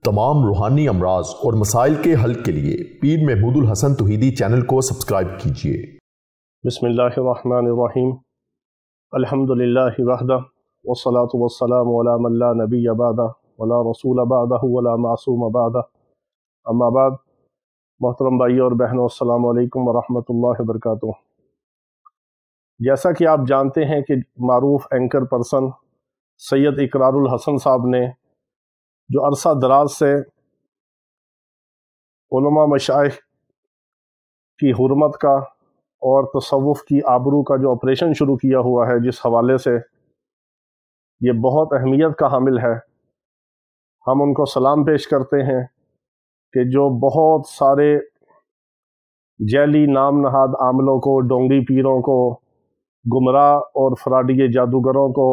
तमाम रूहानी अमराज और मसाइल के हल के लिए पीर महमूदुल हसन तौहीदी चैनल को सब्सक्राइब कीजिए। बिस्मिल्लाहिर्रहमानिर्रहीम। अल्हम्दुलिल्लाहि वहदा वस्सलातु वस्सलामु अला मन ला नबिय्य बअदा वला रसूल बअदहु वला मासूम बअदा। अम्मा बाद, मोहतरम भाइयों और बहनों, अस्सलामु अलैकुम वरहमतुल्लाहि वबरकातुहू। जैसा कि आप जानते हैं कि मारूफ एंकर पर्सन सैयद इकरारुल हसन साहब ने जो अरसा दराज से उलमा मशाइख की हुर्मत का और तसव्वुफ़ की आबरू का जो ऑपरेशन शुरू किया हुआ है, जिस हवाले से ये बहुत अहमियत का हामिल है, हम उनको सलाम पेश करते हैं कि जो बहुत सारे जैली नाम नहाद आमलों को, डोंगरी पीरों को, गुमराह और फराडी जादूगरों को,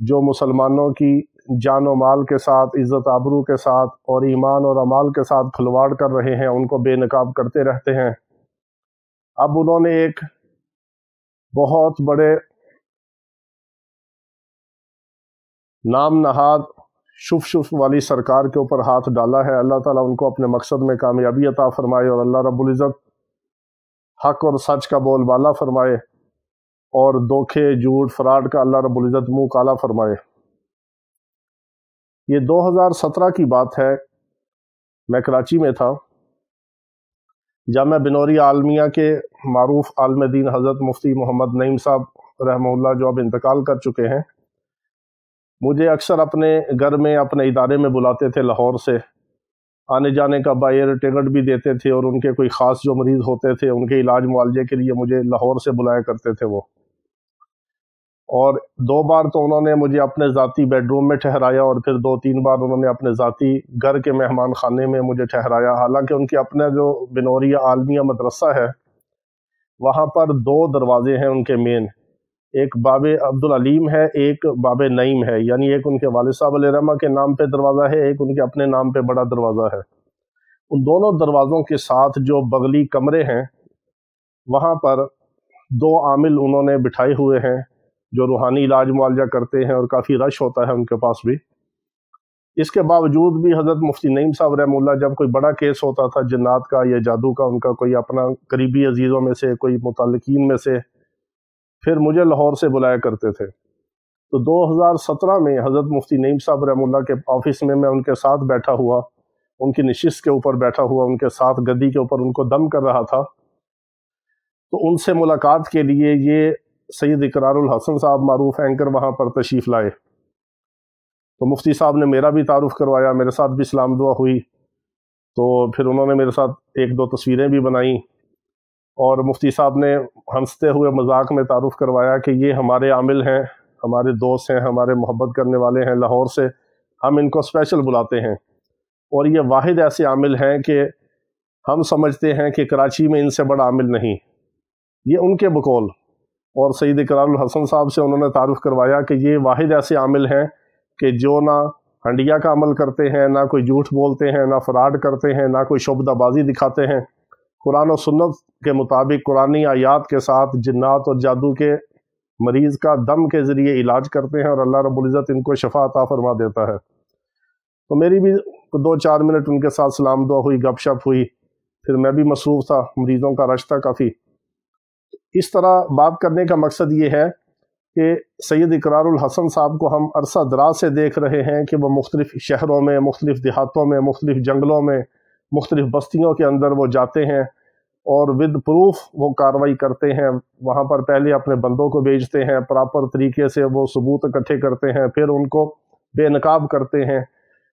जो मुसलमानों की जान और माल के साथ, इज़्ज़त आबरू के साथ और ईमान और अमाल के साथ खिलवाड़ कर रहे हैं, उनको बेनकाब करते रहते हैं। अब उन्होंने एक बहुत बड़े नाम नहाद शुफ वाली सरकार के ऊपर हाथ डाला है। अल्लाह ताला उनको अपने मकसद में कामयाबी अता फरमाए और अल्लाह रब्बुल इज़्ज़त हक़ और सच का बोलबाला फरमाए और धोखे, झूठ, फ्रॉड का अल्लाह रब्बुल इज़्ज़त मुँह काला फरमाए। ये 2017 की बात है। मैं कराची में था। जामिया बिनौरी आलमिया के मारूफ आलिम दीन हज़रत मुफ्ती मोहम्मद नईम साहब रहमहुल्लाह जो अब इंतकाल कर चुके हैं, मुझे अक्सर अपने घर में, अपने इदारे में बुलाते थे। लाहौर से आने जाने का बायर टिकट भी देते थे और उनके कोई ख़ास जो मरीज़ होते थे उनके इलाज मुआलजे के लिए मुझे लाहौर से बुलाया करते थे वो। और 2 बार तो उन्होंने मुझे अपने ज़ाती बेडरूम में ठहराया और फिर 2-3 बार उन्होंने अपने ज़ाती घर के मेहमान खाने में मुझे ठहराया। हालांकि उनके अपने जो बिनौरी आलमिया मदरसा है, वहाँ पर 2 दरवाज़े हैं उनके मेन। एक बाबे अब्दुल अलीम है, एक बाबे नईम है, यानी एक उनके वालिद साहब अलैहिर्रहमा के नाम पे दरवाज़ा है, एक उनके अपने नाम पे बड़ा दरवाज़ा है। उन दोनों दरवाज़ों के साथ जो बगली कमरे हैं, वहाँ पर 2 आमिल उन्होंने बिठाए हुए हैं जो रूहानी इलाज मुआलजा करते हैं और काफ़ी रश होता है उनके पास भी। इसके बावजूद भी हज़रत मुफ्ती नईम साहब रहमहुल्लाह जब कोई बड़ा केस होता था जिन्नात का या जादू का, उनका कोई अपना करीबी अजीज़ों में से, कोई मुतल्लिकीन में से, फिर मुझे लाहौर से बुलाया करते थे। तो 2017 में हज़रत मुफ्ती नईम साहब रहमहुल्लाह के ऑफिस में मैं उनके साथ बैठा हुआ, उनकी नशिस्त के ऊपर बैठा हुआ, उनके साथ गद्दी के ऊपर उनको दम कर रहा था। तो उनसे मुलाकात के लिए ये सैयद इकरारुल हसन साहब मारूफ एंकर वहाँ पर तशरीफ़ लाए। तो मुफ्ती साहब ने मेरा भी तारुफ़ करवाया, मेरे साथ भी सलाम दुआ हुई। तो फिर उन्होंने मेरे साथ 1-2 तस्वीरें भी बनाई और मुफ्ती साहब ने हंसते हुए मजाक में तारुफ़ करवाया कि ये हमारे आमिल हैं, हमारे दोस्त हैं, हमारे मोहब्बत करने वाले हैं, लाहौर से हम इनको स्पेशल बुलाते हैं और ये वाहिद ऐसे आमिल हैं कि हम समझते हैं कि कराची में इनसे बड़ा आमिल नहीं। ये उनके बकौल। और सैयद इकरारुल हसन साहब से उन्होंने तारुफ़ करवाया कि ये वाहिद ऐसे आमिल हैं कि जो ना हंडिया का अमल करते हैं, ना कोई झूठ बोलते हैं, ना फ्रॉड करते हैं, ना कोई शुबदाबाजी दिखाते हैं। कुरान और सुन्नत के मुताबिक कुरानी आयात के साथ जिन्नात और जादू के मरीज़ का दम के ज़रिए इलाज करते हैं और अल्लाह रब्बुल इज़्ज़त इनको शफ़ा अता फरमा देता है। तो मेरी भी 2-4 मिनट उनके साथ सलाम दुआ हुई, गपशप हुई। फिर मैं भी मसरूफ़ था, मरीज़ों का रश था काफ़ी। इस तरह बात करने का मकसद ये है कि सैयद इकरारुल हसन साहब को हम अरसा दराज से देख रहे हैं कि वो मुख्तलिफ़ शहरों में, मुख्तलिफ़ देहातों में, मुख्तलिफ़ जंगलों में, मुख्तलिफ़ बस्तियों के अंदर वो जाते हैं और विद प्रूफ वो कार्रवाई करते हैं। वहाँ पर पहले अपने बंदों को भेजते हैं, प्रॉपर तरीके से वो सबूत इकट्ठे करते हैं, फिर उनको बेनकाब करते हैं।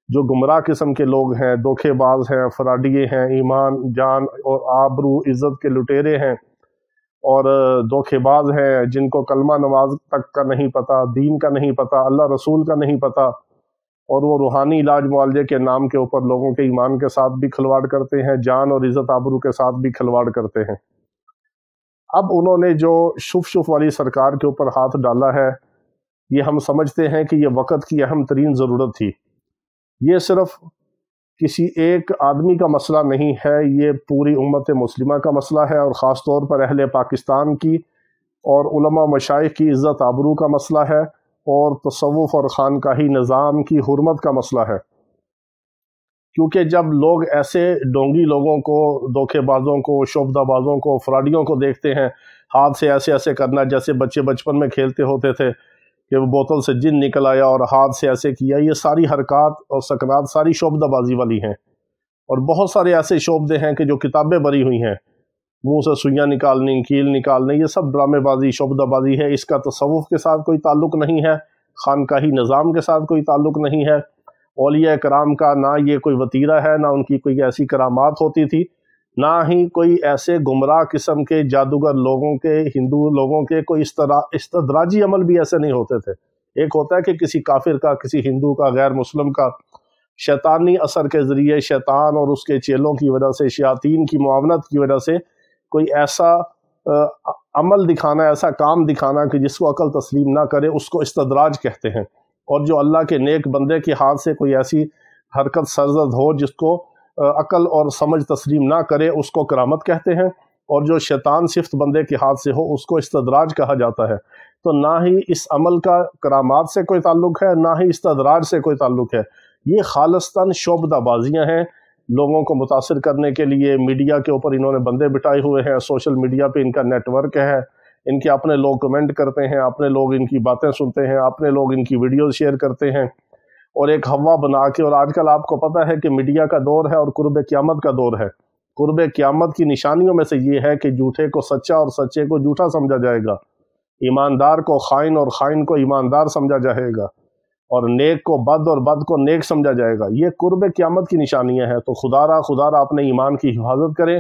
जो गुमराह किस्म के लोग हैं, धोखेबाज हैं, फ्रॉडिये हैं, ईमान, जान और आबरू, इज़्ज़त के लुटेरे हैं और धोखेबाज हैं, जिनको कलमा नमाज तक का नहीं पता, दीन का नहीं पता, अल्लाह रसूल का नहीं पता, और वो रूहानी इलाज मुआलजे के नाम के ऊपर लोगों के ईमान के साथ भी खिलवाड़ करते हैं, जान और इज़्ज़त आबरू के साथ भी खिलवाड़ करते हैं। अब उन्होंने जो शुफ वाली सरकार के ऊपर हाथ डाला है, ये हम समझते हैं कि ये वक़्त की अहम तरीन ज़रूरत थी। ये सिर्फ़ किसी एक आदमी का मसला नहीं है, ये पूरी उम्मत मुस्लिमा का मसला है और ख़ास तौर पर अहले पाकिस्तान की और उलमा मशाइख की इज़्ज़त आबरू का मसला है और तसव्वुफ़ और ख़ानकाही निज़ाम की हुर्मत का मसला है। کیونکہ جب لوگ ایسے ڈونگی لوگوں کو، دھوکے بازوں کو، شعبدہ بازوں کو، فراڈیوں کو دیکھتے ہیں ہاتھ سے ایسے ایسے کرنا، جیسے بچے بچپن میں کھیلتے ہوتے تھے کہ وہ بوتل سے جن نکل آیا اور ہاتھ سے ایسے کیا، یہ ساری حرکات اور سکنات ساری شعبدہ بازی والی ہیں۔ اور بہت سارے ایسے شعبدے ہیں کہ جو کتابیں بری ہوئی ہیں، منہ سے سوئیاں نکالنی، کیل نکالنے، یہ سب ڈرامے بازی، شعبدہ بازی ہے۔ اس کا تصوف کے ساتھ کوئی تعلق نہیں ہے، خانقاہی نظام کے ساتھ کوئی تعلق نہیں ہے، اولیاء کرام کا نہ یہ کوئی وتیرہ ہے، نہ ان کی کوئی ایسی کرامات ہوتی تھی، نہ ہی کوئی ایسے گمراہ قسم کے جادوگر لوگوں کے، ہندو لوگوں کے کوئی استدراجی عمل بھی ایسے نہیں ہوتے تھے۔ ایک ہوتا ہے کہ کسی کافر کا، کسی ہندو کا، غیر مسلم کا شیطانی اثر کے ذریعے، شیطان اور اس کے چیلوں کی وجہ سے، شیاطین کی معاونت کی وجہ سے کوئی ایسا عمل دکھانا، ایسا کام دکھانا کہ جس کو عقل تسلیم نہ کرے، اس کو استدراج کہتے ہیں۔ اور جو اللہ کے نیک بندے کے ہاتھ سے کوئی ایسی حرکت سرزد ہو جس کو عقل اور سمجھ تسلیم نہ کرے، اس کو کرامت کہتے ہیں۔ اور جو شیطان صفت بندے کے ہاتھ سے ہو، اس کو استدراج کہا جاتا ہے۔ تو نہ ہی اس عمل کا کرامات سے کوئی تعلق ہے، نہ ہی استدراج سے کوئی تعلق ہے۔ یہ خالصتاً شعبدہ بازیاں ہیں، لوگوں کو متاثر کرنے کے لیے میڈیا کے اوپر انہوں نے بندے بٹھائے ہوئے ہیں، سوشل میڈیا پہ ان کا نیٹ ورک ہے، ان کے اپنے لوگ کمنٹ کرتے ہیں، اپنے لوگ ان کی باتیں سنتے ہیں، اپنے لوگ ان کی ویڈیوز شیئر کرتے ہیں، اور ایک ہوا بنا کے۔ اور آج کل آپ کو پتہ ہے کہ میڈیا کا دور ہے اور قرب قیامت کا دور ہے۔ قرب قیامت کی نشانیوں میں سے یہ ہے کہ جھوٹے کو سچا اور سچے کو جھوٹا سمجھا جائے گا، ایماندار کو خائن اور خائن کو ایماندار سمجھا جائے گا، اور نیک کو بد اور بد کو نیک سمجھا جائے گا۔ یہ قرب قیامت کی نشانیاں ہیں۔ تو خدا را اپنے ایمان کی حفاظت کریں۔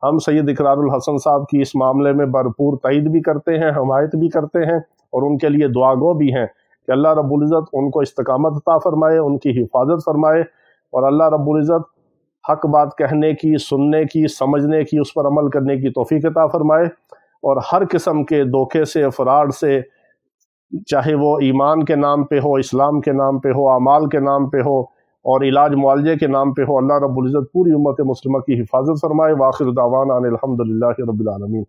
ہم سید اقرار الحسن صاحب کی اس معاملے میں بھرپور تائید بھی کرتے ہیں، حمایت بھی کرتے ہیں، اور ان کے لیے دعا گو بھی ہیں کہ اللہ رب العزت ان کو استقامت عطا فرمائے، ان کی حفاظت فرمائے، اور اللہ رب العزت حق بات کہنے کی، سننے کی، سمجھنے کی، اس پر عمل کرنے کی توفیق عطا فرمائے، اور ہر قسم کے دھوکے سے، فراڈ سے، چاہے وہ ایمان کے نام پہ ہو، اسلام کے نام پہ ہو، اعمال کے نام پہ ہو، اور علاج معالجے کے نام پہ ہو، اللہ رب العزت پوری امت مسلمہ کی حفاظت فرمائے۔ وآخر دعوانا ان الحمدللہ رب العالمین۔